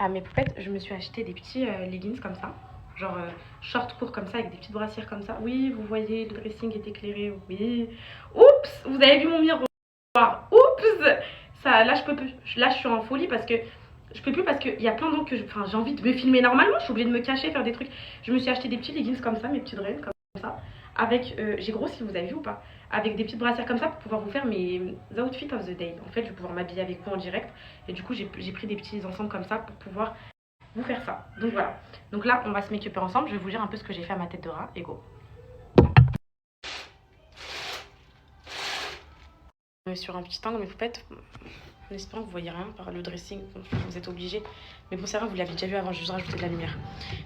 À mes poupettes, je me suis acheté des petits leggings comme ça. Genre short court comme ça avec des petites brassières comme ça. Oui, vous voyez, le dressing est éclairé. Oui. Oups, vous avez vu mon miroir. Oups. Ça, là, je peux plus. Là, je suis en folie parce que je peux plus parce qu'il y a plein d'angles que j'ai envie de me filmer normalement. Je suis obligée de me cacher, faire des trucs. Je me suis acheté des petits leggings comme ça, mes petits dreads comme ça. Avec, j'ai grossi, vous avez vu ou pas? Avec des petites brassières comme ça pour pouvoir vous faire mes outfits of the day. En fait, je vais pouvoir m'habiller avec vous en direct. Et du coup, j'ai pris des petits ensembles comme ça pour pouvoir vous faire ça. Donc voilà. Donc là, on va se make-up ensemble. Je vais vous dire un peu ce que j'ai fait à ma tête de rat. Et go. Sur un petit angle, mes poupettes, en espérant que vous voyez rien par le dressing, vous êtes obligés. Mais bon, c'est vrai, vous l'avez déjà vu avant, je vais juste rajouter de la lumière.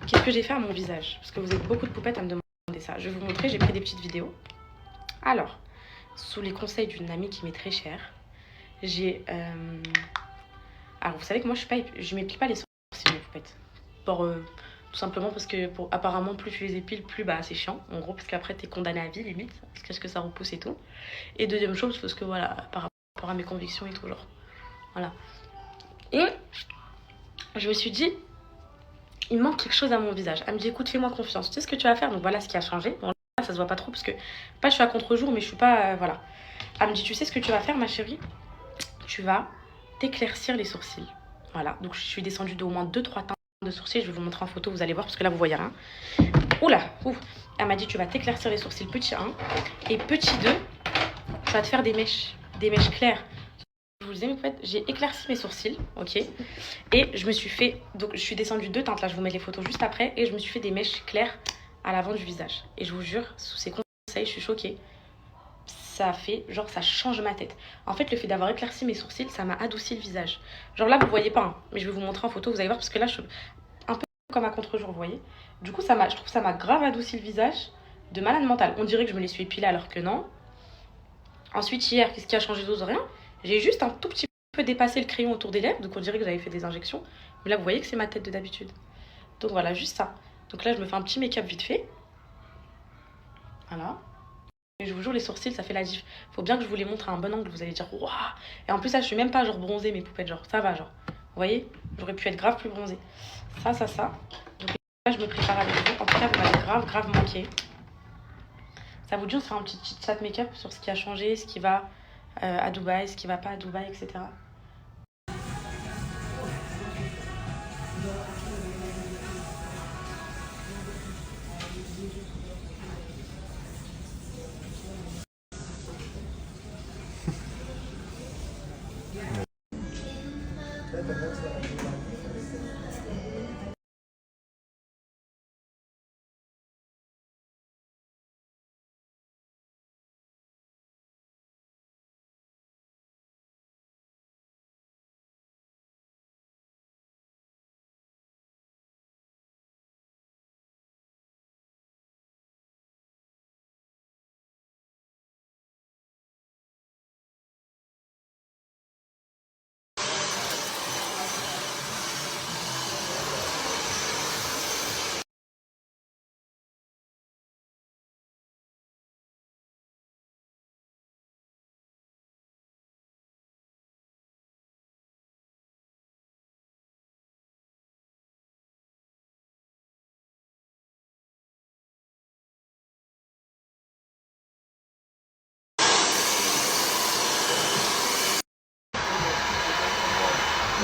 Qu'est-ce que j'ai fait à mon visage? Parce que vous êtes beaucoup de poupettes à me demander ça. Je vais vous montrer, j'ai pris des petites vidéos. Alors, sous les conseils d'une amie qui m'est très chère, j'ai... Alors, vous savez que moi, je m'épile pas les sourcils, mes poupettes. Pour, tout simplement parce que apparemment, plus tu les épiles, plus bah, c'est chiant. En gros, parce qu'après, t'es condamné à vie, limite. Parce que ça repousse et tout. Et deuxième chose, parce que voilà, par rapport à mes convictions et tout, genre. Voilà. Et je me suis dit, il manque quelque chose à mon visage. Elle me dit, écoute, fais-moi confiance. Tu sais ce que tu vas faire? Donc voilà ce qui a changé. Bon, là, ça se voit pas trop parce que, pas je suis à contre-jour, mais je suis pas. Voilà. Elle me dit, tu sais ce que tu vas faire, ma chérie? Tu vas t'éclaircir les sourcils. Voilà. Donc je suis descendue de au moins 2-3 teintes de sourcils. Je vais vous montrer en photo, vous allez voir, parce que là, vous voyez rien. Oula, ouf. Elle m'a dit, tu vas t'éclaircir les sourcils petit 1. Et petit 2, tu vas te faire des mèches claires. Je vous disais, en fait, j'ai éclairci mes sourcils, ok. Et je me suis fait, donc je suis descendue 2 teintes, là je vous mets les photos juste après. Et je me suis fait des mèches claires à l'avant du visage. Et je vous jure, sous ces conseils, je suis choquée. Ça fait, genre ça change ma tête. En fait, le fait d'avoir éclairci mes sourcils, ça m'a adouci le visage. Genre là, vous voyez pas, hein, mais je vais vous montrer en photo, vous allez voir, parce que là, je suis un peu comme à contre-jour, vous voyez. Du coup, je trouve que ça m'a grave adouci le visage de malade mental. On dirait que je me les suis épilés alors que non. Ensuite, hier, qu'est-ce qui a changé d'autre? Rien. J'ai juste un tout petit peu dépassé le crayon autour des lèvres, donc on dirait que j'avais fait des injections. Mais là, vous voyez que c'est ma tête de d'habitude. Donc voilà, juste ça. Donc là, je me fais un petit make-up vite fait. Voilà. Et je vous jure, les sourcils, ça fait la diff. Faut bien que je vous les montre à un bon angle, vous allez dire waouh. Et en plus, là, je suis même pas genre bronzée, mes poupettes, genre ça va, genre. Vous voyez? J'aurais pu être grave plus bronzée. Ça. Donc là, je me prépare avec vous. En tout cas, vous m'avez grave manqué. Ça vous dit, on se fait un petit chat make-up sur ce qui a changé, ce qui va à Dubaï, ce qui va pas à Dubaï, etc.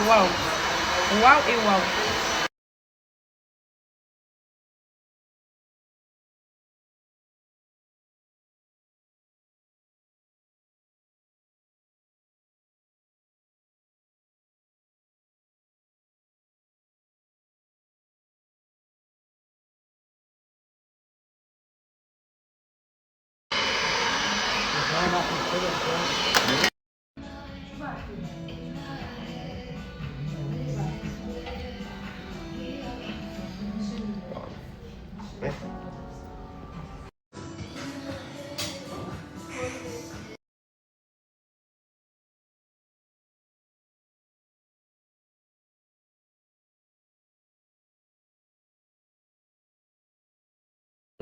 Waouh. Waouh et waouh.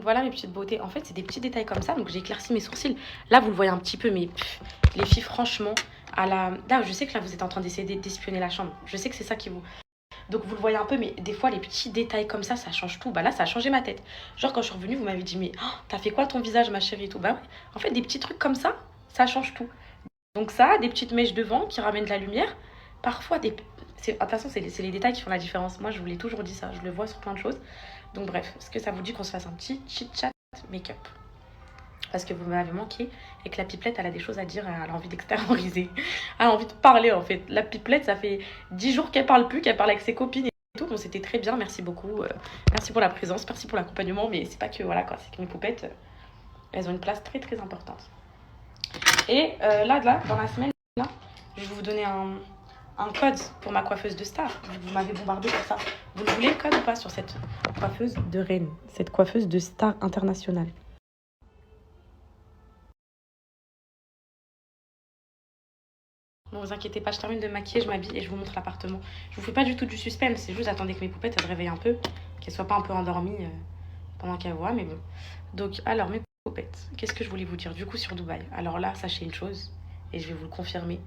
Voilà mes petites beautés. En fait, c'est des petits détails comme ça. Donc, j'ai éclairci mes sourcils. Là, vous le voyez un petit peu, mais les filles, franchement, là, je sais que là, vous êtes en train d'essayer d'espionner la chambre. Je sais que c'est ça qui vous... Donc vous le voyez un peu, mais des fois les petits détails comme ça change tout. Bah là, ça a changé ma tête. Genre quand je suis revenue, vous m'avez dit, mais oh, t'as fait quoi ton visage, ma chérie et tout. Bah ouais, en fait, des petits trucs comme ça change tout. Donc ça, des petites mèches devant qui ramènent de la lumière. Parfois, de toute façon, c'est les détails qui font la différence. Moi, je vous l'ai toujours dit ça, je le vois sur plein de choses. Donc bref, est-ce que ça vous dit qu'on se fasse un petit chit-chat make-up? Parce que vous m'avez manqué et que la pipelette, elle a des choses à dire, elle a envie d'extérioriser. Elle a envie de parler, en fait. La pipelette, ça fait 10 jours qu'elle parle plus, qu'elle parle avec ses copines et tout. Donc c'était très bien, merci beaucoup. Merci pour la présence, merci pour l'accompagnement. Mais c'est pas que, voilà, quoi, c'est que mes poupettes, elles ont une place très, très importante. Et là, dans la semaine, là, je vais vous donner un code pour ma coiffeuse de star. Vous m'avez bombardé pour ça. Vous le voulez, le code ou pas, sur cette coiffeuse de reine, cette coiffeuse de star internationale? Bon, vous inquiétez pas, je termine de maquiller, je m'habille et je vous montre l'appartement. Je vous fais pas du tout du suspense, c'est juste attendez que mes poupettes elles se réveillent un peu, qu'elles soient pas un peu endormies pendant qu'elles voient, mais bon. Donc, alors mes poupettes, qu'est-ce que je voulais vous dire du coup sur Dubaï? Alors là, sachez une chose, et je vais vous le confirmer.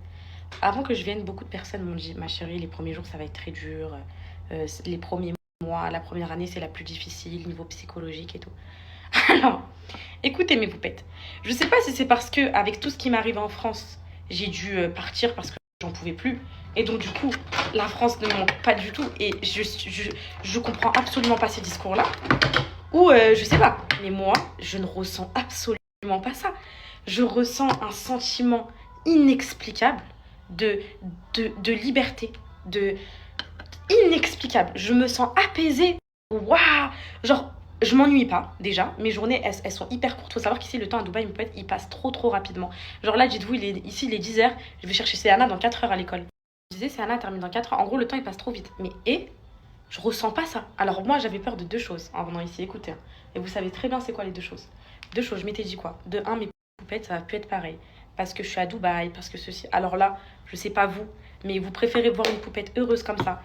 Avant que je vienne, beaucoup de personnes m'ont dit, ma chérie, les premiers jours ça va être très dur, les premiers mois, la première année c'est la plus difficile, niveau psychologique et tout. Alors, écoutez mes poupettes, je sais pas si c'est parce que avec tout ce qui m'arrive en France, j'ai dû partir parce que j'en pouvais plus. Et donc du coup, la France ne me manque pas du tout. Et je comprends absolument pas ces discours-là. Ou je sais pas. Mais moi, je ne ressens absolument pas ça. Je ressens un sentiment inexplicable de liberté. Inexplicable. Je me sens apaisée. Waouh! Genre, je m'ennuie pas, déjà. Mes journées, elles sont hyper courtes. Faut savoir qu'ici, le temps à Dubaï, il passe trop rapidement. Genre là, dites-vous, ici, il est 10h. Je vais chercher Céana dans 4 heures à l'école. Je disais, Céana termine dans 4 heures. En gros, le temps, il passe trop vite. Je ressens pas ça. Alors moi, j'avais peur de 2 choses en venant ici. Écoutez, hein. Et vous savez très bien c'est quoi les 2 choses. 2 choses, je m'étais dit quoi? De 1, mes poupettes, ça va plus être pareil. Parce que je suis à Dubaï, parce que ceci. Alors là, je sais pas vous, mais vous préférez voir une poupette heureuse comme ça,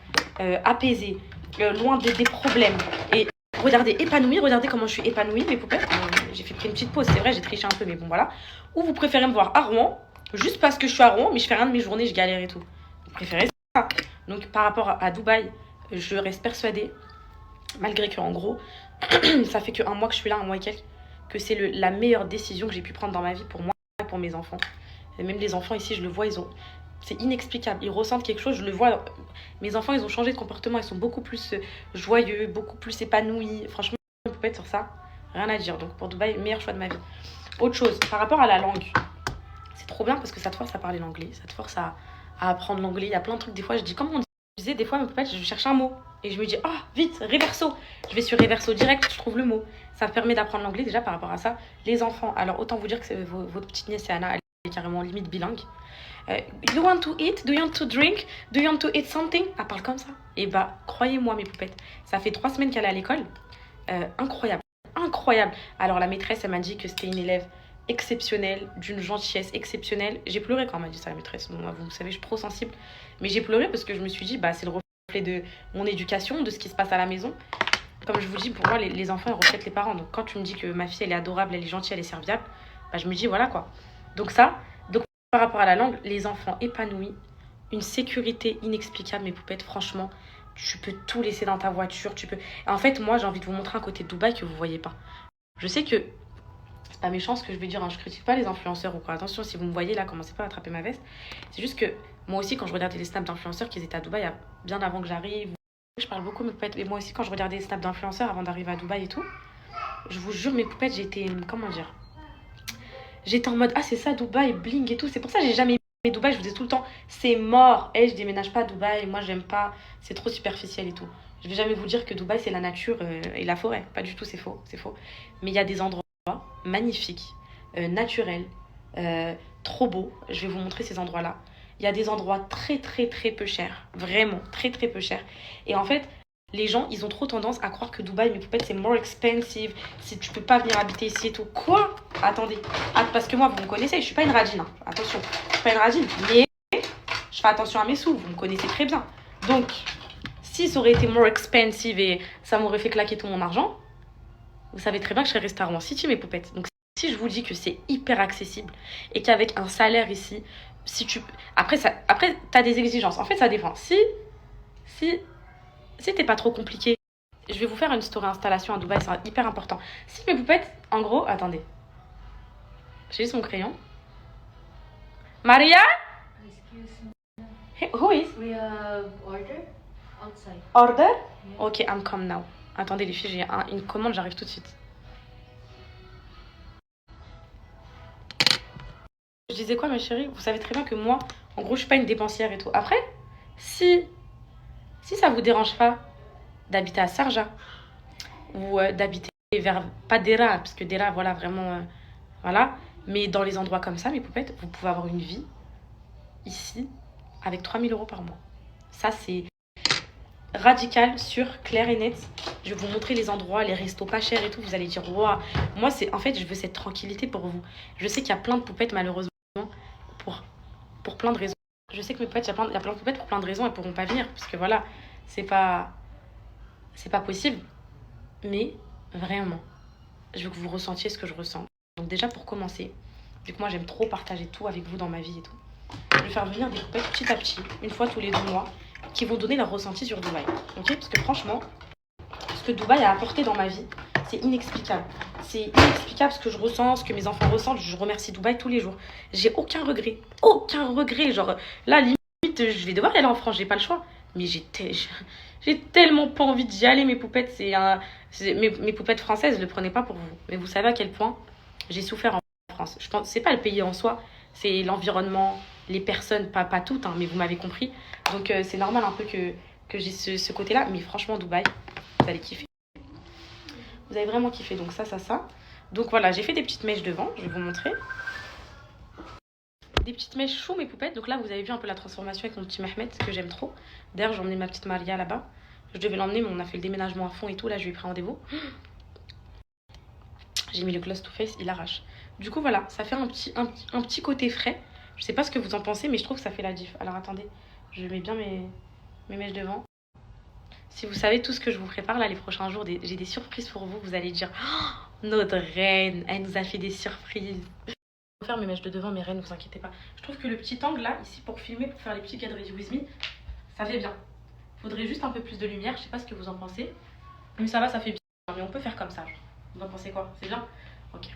apaisée, loin des problèmes. Et regardez, épanouie, regardez comment je suis épanouie, mes poupettes. J'ai fait une petite pause, c'est vrai, j'ai triché un peu, mais bon, voilà. Ou vous préférez me voir à Rouen, juste parce que je suis à Rouen, mais je fais rien de mes journées, je galère et tout. Vous préférez ça? Donc, par rapport à Dubaï, je reste persuadée, malgré que, en gros, ça fait que 1 mois que je suis là, 1 mois et quelques, que c'est la meilleure décision que j'ai pu prendre dans ma vie pour moi et pour mes enfants. Et même les enfants ici, je le vois, c'est inexplicable. Ils ressentent quelque chose, je le vois. Mes enfants, ils ont changé de comportement. Ils sont beaucoup plus joyeux, beaucoup plus épanouis. Franchement, je peux pas être sur ça. Rien à dire. Donc pour Dubaï, meilleur choix de ma vie. Autre chose, par rapport à la langue. C'est trop bien parce que ça te force à parler l'anglais. Ça te force à apprendre l'anglais. Il y a plein de trucs. Des fois, je dis, comme on disait, des fois, je cherche un mot. Et je me dis, oh, vite, Reverso. Je vais sur Reverso direct, je trouve le mot. Ça me permet d'apprendre l'anglais déjà par rapport à ça. Les enfants, alors autant vous dire que votre petite nièce, Anna, elle est carrément limite bilingue. You want to eat? Do you want to drink? Do you want to eat something? Elle parle comme ça. Et bah, croyez-moi, mes poupettes, ça fait 3 semaines qu'elle est à l'école. Incroyable. Incroyable. Alors, la maîtresse, elle m'a dit que c'était une élève exceptionnelle, d'une gentillesse exceptionnelle. J'ai pleuré quand elle m'a dit ça, la maîtresse. Bon, vous savez, je suis trop sensible. Mais j'ai pleuré parce que je me suis dit, bah, c'est le reflet de mon éducation, de ce qui se passe à la maison. Comme je vous dis, pour moi, les enfants, ils reflètent les parents. Donc, quand tu me dis que ma fille, elle est adorable, elle est gentille, elle est serviable, bah, je me dis, voilà quoi. Donc, par rapport à la langue, les enfants épanouis, une sécurité inexplicable, mes poupettes, franchement, tu peux tout laisser dans ta voiture, tu peux... En fait, moi, j'ai envie de vous montrer un côté de Dubaï que vous voyez pas. Je sais que c'est pas méchant ce que je vais dire, hein, je critique pas les influenceurs ou quoi. Attention, si vous me voyez là, commencez pas à attraper ma veste. C'est juste que moi aussi, quand je regardais les snaps d'influenceurs qui étaient à Dubaï, bien avant que j'arrive, je parle beaucoup, mes poupettes, mais moi aussi, quand je regardais les snaps d'influenceurs avant d'arriver à Dubaï et tout, je vous jure, mes poupettes, j'étais, comment dire, j'étais en mode, ah, c'est ça, Dubaï, bling et tout. C'est pour ça que j'ai jamais aimé Dubaï. Je vous dis tout le temps, c'est mort. Je déménage pas à Dubaï. Moi, j'aime pas. C'est trop superficiel et tout. Je vais jamais vous dire que Dubaï, c'est la nature et la forêt. Pas du tout, c'est faux. C'est faux. Mais il y a des endroits magnifiques, naturels, trop beaux. Je vais vous montrer ces endroits-là. Il y a des endroits très, très, très peu chers. Vraiment, très, très peu chers. Et en fait, les gens, ils ont trop tendance à croire que Dubaï, mes poupettes, c'est more expensive. Si tu peux pas venir habiter ici et tout. Quoi? Attendez. Parce que moi, vous me connaissez, je suis pas une radine. Hein. Attention, je suis pas une radine. Mais je fais attention à mes sous. Vous me connaissez très bien. Donc, si ça aurait été more expensive et ça m'aurait fait claquer tout mon argent, vous savez très bien que je serais restée à Rouen City, mes poupettes. Donc, si je vous dis que c'est hyper accessible et qu'avec un salaire ici, si tu... Après, t'as des exigences. En fait, ça dépend. Si C'était pas trop compliqué. Je vais vous faire une story installation à Dubaï, c'est hyper important. Si mes poupettes, en gros, attendez. J'ai juste mon crayon. Maria? Excuse me. Hey, who is? We have order outside. Order? Yeah. Ok, I'm come now. Attendez les filles, j'ai une commande, j'arrive tout de suite. Je disais quoi ma chérie? Vous savez très bien que moi, en gros, je suis pas une dépensière et tout. Après, si ça vous dérange pas d'habiter à Sarja ou d'habiter vers, pas Dera, parce que Dera, voilà, vraiment, voilà. Mais dans les endroits comme ça, mes poupettes, vous pouvez avoir une vie ici avec 3000 € par mois. Ça, c'est radical, sûr, clair et net. Je vais vous montrer les endroits, les restos pas chers et tout. Vous allez dire, waouh, moi, c'est en fait, je veux cette tranquillité pour vous. Je sais qu'il y a plein de poupettes, malheureusement, pour plein de raisons. Je sais que mes poupettes, il y a plein de poupettes pour plein de raisons, elles pourront pas venir. Parce que voilà, c'est pas possible. Mais vraiment, je veux que vous ressentiez ce que je ressens. Donc, déjà, pour commencer, vu que moi, j'aime trop partager tout avec vous dans ma vie et tout, je vais faire venir des poupettes petit à petit, une fois tous les 2 mois, qui vont donner leur ressenti sur Dubaï. Ok? Parce que franchement, ce que Dubaï a apporté dans ma vie, c'est inexplicable. C'est inexplicable ce que je ressens, ce que mes enfants ressentent. Je remercie Dubaï tous les jours. J'ai aucun regret. Aucun regret. Genre, là, limite, je vais devoir y aller en France. J'ai pas le choix. Mais j'ai tellement pas envie d'y aller, mes poupettes. Mes poupettes françaises, ne le prenez pas pour vous. Mais vous savez à quel point j'ai souffert en France. Je pense, c'est pas le pays en soi, c'est l'environnement, les personnes, pas toutes, hein, mais vous m'avez compris. Donc c'est normal un peu que j'ai ce côté-là. Mais franchement, Dubaï, vous allez kiffer. Vous allez vraiment kiffer. Donc ça. Donc voilà, j'ai fait des petites mèches devant, je vais vous montrer. Des petites mèches chou, mes poupettes. Donc là, vous avez vu un peu la transformation avec mon petit Mehmet, que j'aime trop. D'ailleurs, j'ai emmené ma petite Maria là-bas. Je devais l'emmener, mais on a fait le déménagement à fond et tout. Là, je lui ai pris rendez-vous. J'ai mis le gloss to face, il arrache. Du coup, voilà, ça fait un petit côté frais. Je sais pas ce que vous en pensez, mais je trouve que ça fait la diff. Alors attendez, je mets bien mes mèches devant. Si vous savez tout ce que je vous prépare là les prochains jours, j'ai des surprises pour vous. Vous allez dire, oh, notre reine, elle nous a fait des surprises. Je vais faire mes mèches de devant, mes reines, ne vous inquiétez pas. Je trouve que le petit angle là, ici pour filmer, pour faire les petits get ready with me, ça fait bien. Faudrait juste un peu plus de lumière, je sais pas ce que vous en pensez. Mais ça va, ça fait bien. Mais on peut faire comme ça. Vous en pensez quoi? C'est bien? Ok.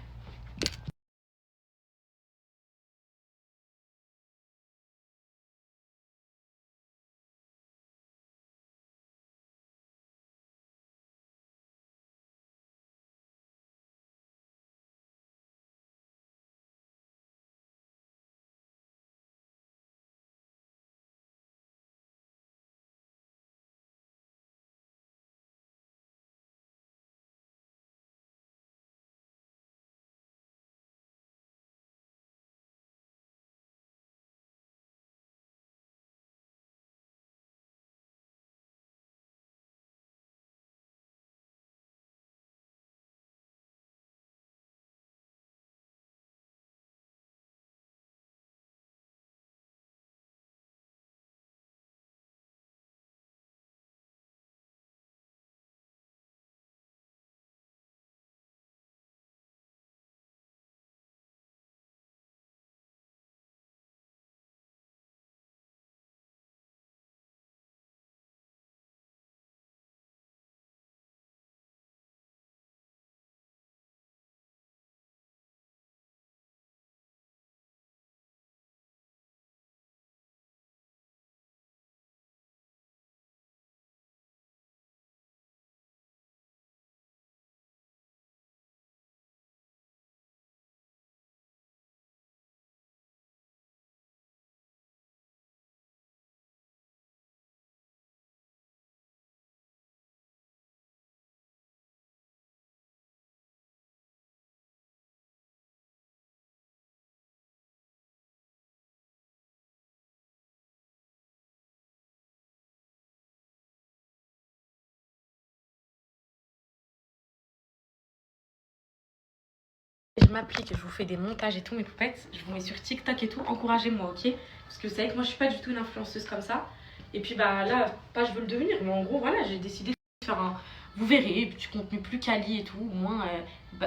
Je m'applique, je vous fais des montages et tout, mes poupettes. Je vous mets sur TikTok et tout. Encouragez-moi, ok? Parce que vous savez que moi, je suis pas du tout une influenceuse comme ça. Et puis, bah là, pas je veux le devenir. Mais en gros, voilà, j'ai décidé de faire un. Vous verrez, du contenu plus quali et tout. Moins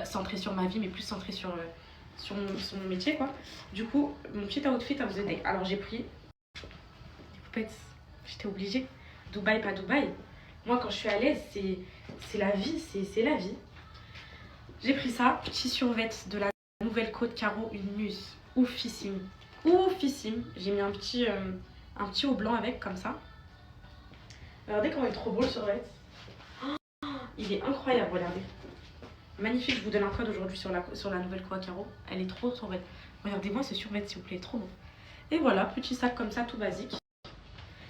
centré sur ma vie, mais plus centré sur mon métier, quoi. Du coup, mon petit outfit à vous aider. Alors, j'ai pris des poupettes. J'étais obligée. Dubaï, pas Dubaï. Moi, quand je suis à l'aise, c'est la vie, c'est la vie. J'ai pris ça, petit survêt de la nouvelle côte Caro, une muse. Oufissime. Oufissime. J'ai mis un petit haut blanc avec, comme ça. Regardez comment il est trop beau le survêt. Oh, il est incroyable, regardez. Magnifique, je vous donne un code aujourd'hui sur la nouvelle côte Caro. Elle est trop survêt. Regardez-moi ce survêt, s'il vous plaît, trop beau. Et voilà, petit sac comme ça, tout basique.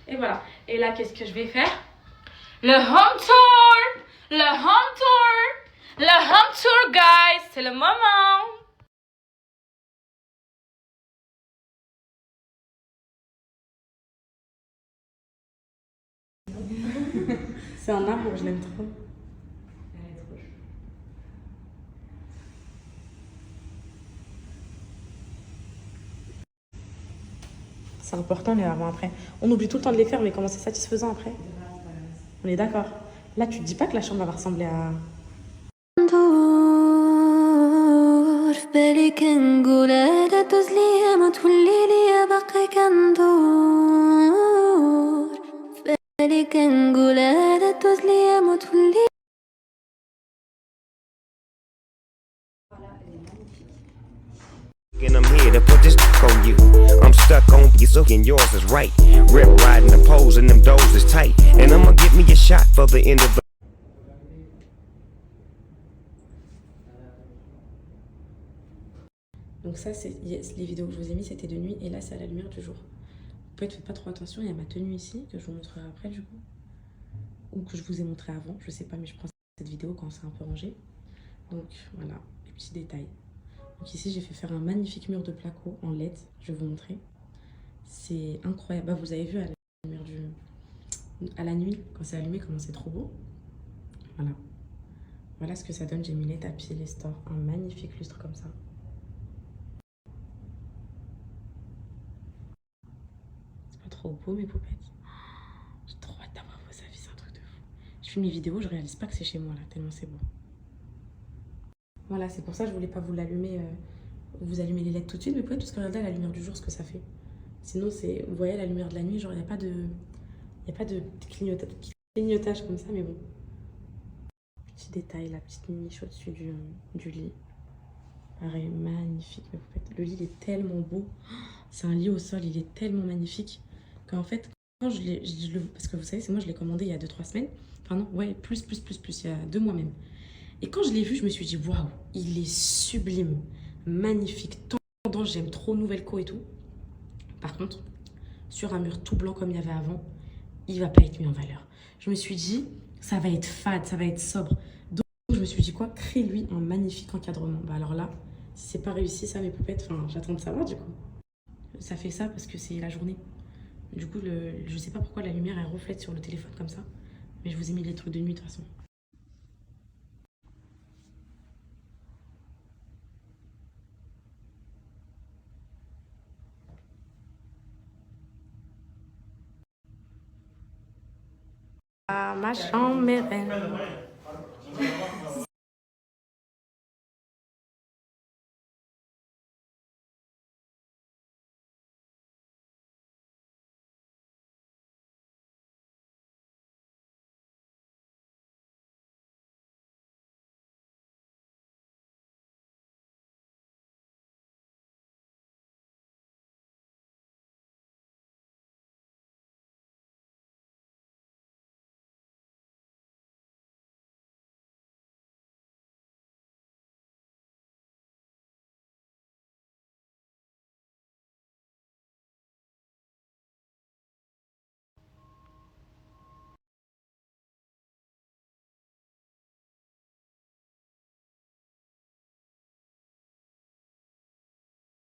Et voilà. Et là, qu'est-ce que je vais faire? Le home tour! Le home tour! Le home tour, guys! C'est le moment! C'est un amour, je l'aime trop. Elle est trop chou. C'est important les avant-après. On oublie tout le temps de les faire, mais comment c'est satisfaisant après? On est d'accord. Là, tu te dis pas que la chambre va ressembler à... في بالي كنقول هذا دوز ليا ما تولي ليا باقي كندور في بالي كنقول هذا دوز ليا ما تولي. And I'm here to put this on you. I'm stuck on you, and yours is right. Rip riding the poles and them doors is tight. And I'ma give me a shot for the end of the. Donc ça, c'est les vidéos que je vous ai mis, c'était de nuit. Et là, c'est à la lumière du jour. Peut-être faites pas trop attention. Il y a ma tenue ici, que je vous montrerai après du coup. Ou que je vous ai montré avant. Je sais pas, mais je prends cette vidéo quand c'est un peu rangé. Donc voilà, les petits détails. Donc ici, j'ai fait faire un magnifique mur de placo en LED. Je vais vous montrer. C'est incroyable. Bah, vous avez vu à la lumière à la nuit, quand c'est allumé, comment c'est trop beau. Voilà. Voilà ce que ça donne. J'ai mis les tapis, les stores. Un magnifique lustre comme ça. Trop beau mes poupettes. J'ai trop hâte d'avoir vos avis, c'est un truc de fou. Je filme mes vidéos, je réalise pas que c'est chez moi là, tellement c'est beau. Voilà, c'est pour ça que je voulais pas vous l'allumer, vous allumer les LED tout de suite, mais poupettes, parce que regardez à la lumière du jour ce que ça fait. Sinon, c'est, vous voyez la lumière de la nuit, genre il n'y a pas de clignotage comme ça, mais bon. Petit détail, la petite niche au-dessus du lit. Pareil, magnifique mes poupettes. Le lit il est tellement beau. C'est un lit au sol, il est tellement magnifique. Qu'en fait, quand parce que vous savez, c'est moi, je l'ai commandé il y a 2-3 semaines. Enfin non, ouais, plus, il y a 2 mois même. Et quand je l'ai vu, je me suis dit, waouh, il est sublime, magnifique, tendance, j'aime trop Nouvelle Co et tout. Par contre, sur un mur tout blanc comme il y avait avant, il va pas être mis en valeur. Je me suis dit, ça va être fade, ça va être sobre. Donc, je me suis dit quoi, crée-lui un magnifique encadrement. Bah alors là, si c'est pas réussi, ça, mes poupettes, enfin, j'attends de savoir du coup. Ça fait ça parce que c'est la journée. Du coup, je sais pas pourquoi la lumière elle reflète sur le téléphone comme ça. Mais je vous ai mis les trucs de nuit de toute façon. Ah, ma chambre, mes reines.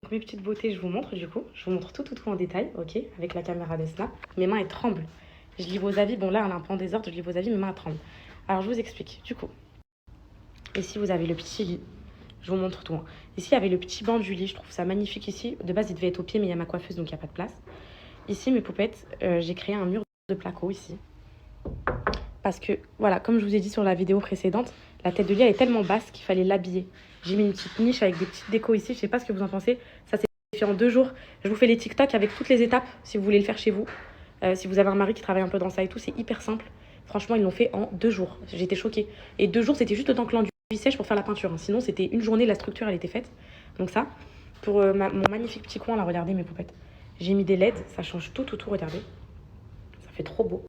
Donc mes petites beautés, je vous montre du coup. Je vous montre tout en détail, ok, avec la caméra de Snap. Mes mains, elles tremblent. Je lis vos avis. Bon, là, elle a un peu en désordre. Je lis vos avis, mes mains, elles tremblent. Alors, je vous explique. Du coup, ici, vous avez le petit lit. Je vous montre tout. Hein. Ici, il y avait le petit banc du lit. Je trouve ça magnifique ici. De base, il devait être au pied, mais il y a ma coiffeuse, donc il n'y a pas de place. Ici, mes poupettes, j'ai créé un mur de placo ici. Parce que, voilà, comme je vous ai dit sur la vidéo précédente, la tête de lit, elle est tellement basse qu'il fallait l'habiller. J'ai mis une petite niche avec des petites décos ici. Je sais pas ce que vous en pensez. Ça s'est fait en 2 jours. Je vous fais les TikTok avec toutes les étapes si vous voulez le faire chez vous. Si vous avez un mari qui travaille un peu dans ça et tout, c'est hyper simple. Franchement, ils l'ont fait en 2 jours. J'étais choquée. Et 2 jours, c'était juste le temps que l'enduit sèche pour faire la peinture. Hein. Sinon, c'était une journée, la structure, elle était faite. Donc ça, pour mon magnifique petit coin, là, regardez mes poupettes. J'ai mis des LED, ça change tout, regardez. Ça fait trop beau.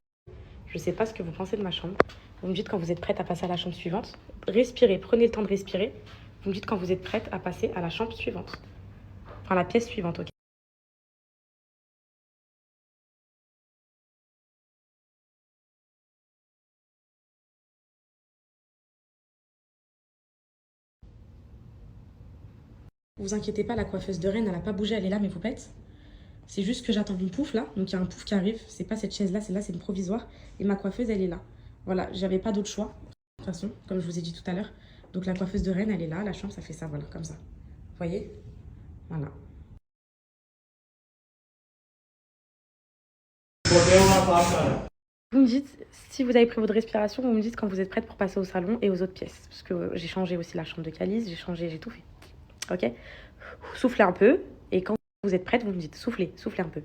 Je sais pas ce que vous pensez de ma chambre. Vous me dites quand vous êtes prête à passer à la chambre suivante. Respirez, prenez le temps de respirer. Vous me dites quand vous êtes prête à passer à la chambre suivante. Enfin, la pièce suivante, ok. Vous inquiétez pas, la coiffeuse de Rennes, elle n'a pas bougé, elle est là, mes poupettes. C'est juste que j'attends mon pouf là. Donc il y a un pouf qui arrive. C'est pas cette chaise là, celle-là, c'est une provisoire. Et ma coiffeuse, elle est là. Voilà, j'avais pas d'autre choix. De toute façon, comme je vous ai dit tout à l'heure. Donc la coiffeuse de Rennes, elle est là. La chambre, ça fait ça, voilà, comme ça. Vous voyez? Voilà. Vous me dites, si vous avez pris votre respiration, vous me dites quand vous êtes prête pour passer au salon et aux autres pièces. Parce que j'ai changé aussi la chambre de Calice, j'ai changé, j'ai tout fait. Ok? Soufflez un peu. Et quand vous êtes prête, vous me dites, soufflez un peu.